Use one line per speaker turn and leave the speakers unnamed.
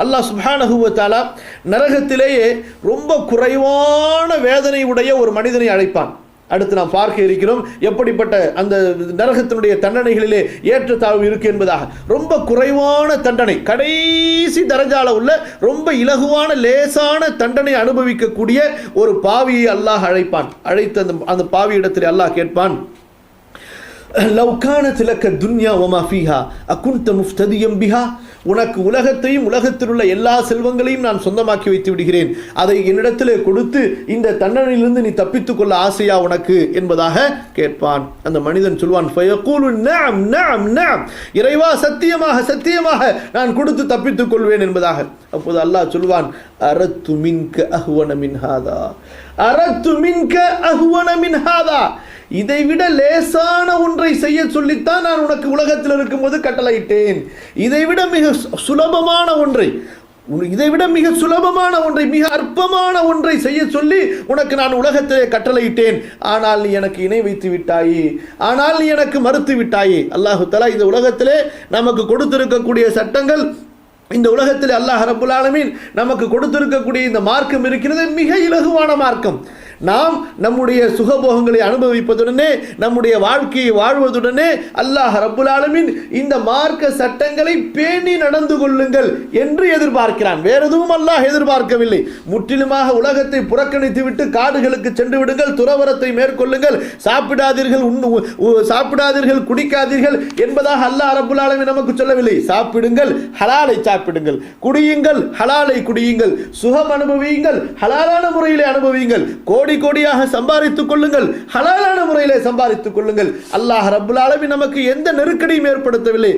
அல்லாஹ் சுப்ஹானஹு வ தஆலா நரகத்திலேயே ரொம்ப குறைவான வேதனை உடைய ஒரு மனிதனை அழைப்பான். அடுத்து நாம் பார்க்க இருக்கிறோம் எப்படிப்பட்ட அந்த நரகத்தினுடைய தண்டனைகளிலே ஏற்றத்தாழ்வு இருக்கு என்பதாக. ரொம்ப குறைவான தண்டனை, கடைசி தரஜால உள்ள ரொம்ப இலகுவான லேசான தண்டனை அனுபவிக்கக்கூடிய ஒரு பாவியை அல்லாஹ் அழைப்பான். அழைத்து அந்த பாவி இடத்தில் அல்லாஹ் கேட்பான், லவ் கானத் லக துன்யா வமா ஃபீஹா அகுன்த முஃப்ததியம் பிஹா, உனக்கு உலகத்தையும் உலகத்தில் உள்ள எல்லா செல்வங்களையும் நான் சொந்தமாக்கி வைத்து விடுகிறேன், அதை என்னிடத்திலே கொடுத்து இந்த தண்டனையிலிருந்து நீ தப்பித்துக் கொள்ள ஆசையா உனக்கு என்பதாக கேட்பான். அந்த மனிதன் சொல்வான், ஃபயகூலு நஅம் நஅம் நஅம், இறைவா சத்தியமாக சத்தியமாக நான் கொடுத்து தப்பித்துக் கொள்வேன் என்பதாக. அப்போது அல்லாஹ் சொல்வான், அரத்து மின்க அஹ்வன மின் ஹாதா, அரத்து மின்க அஹ்வன மின் ஹாதா, இதைவிட லேசான ஒன்றை செய்ய சொல்லித்தான் நான் உனக்கு உலகத்தில் இருக்கும்போது கட்டளையிட்டேன். இதைவிட மிக சுலபமான ஒன்றை, இதைவிட மிக சுலபமான ஒன்றை, மிக அற்பமான ஒன்றை செய்ய சொல்லி உனக்கு நான் உலகத்திலே கட்டளையிட்டேன். ஆனால் நீ எனக்கு இணை வைத்து விட்டாயே, ஆனால் நீ எனக்கு மறுத்து விட்டாயே. அல்லாஹு தஆலா இந்த உலகத்திலே நமக்கு கொடுத்திருக்கக்கூடிய சட்டங்கள், இந்த உலகத்தில் அல்லாஹ் ரப்புல் ஆலமீன் நமக்கு கொடுத்திருக்கக்கூடிய இந்த மார்க்கம் இருக்கிறது மிக இலகுவான மார்க்கம். நாம் நம்முடைய சுகபோகங்களை அனுபவிப்பதுடனே நம்முடைய வாழ்க்கையை வாழ்வதுடனே அல்லாஹ் ரப்புல் ஆலமீன் இந்த மார்க்க சட்டங்களை பேணி நடந்து கொள்ளுங்கள் என்று எதிர்பார்க்கிறான். வேற எதுவும் அல்லாஹ் எதிர்பார்க்கவில்லை. முற்றிலுமாக உலகத்தை புறக்கணித்து விட்டு காடுகளுக்கு சென்று விடுங்கள், துறவரத்தை மேற்கொள்ளுங்கள், சாப்பிடாதீர்கள், சாப்பிடாதீர்கள், குடிக்காதீர்கள் என்பதாக அல்லாஹ் ரப்புல் ஆலமீன் நமக்கு சொல்லவில்லை. சாப்பிடுங்கள், ஹலாலை சாப்பிடுங்கள், குடியுங்கள், ஹலாலை குடியுங்கள், சுகம் அனுபவியுங்கள், ஹலாலான முறையிலே அனுபவியுங்கள், கோடி கோடியாக சம்பாதித்துக் கொள்ளுங்கள், ஹலாலான முறையிலே சம்பாதித்துக் கொள்ளுங்கள். அல்லாஹ் ரப்புல் ஆலமீன் நமக்கு எந்த நெருக்கடியும் ஏற்படுத்தவில்லை.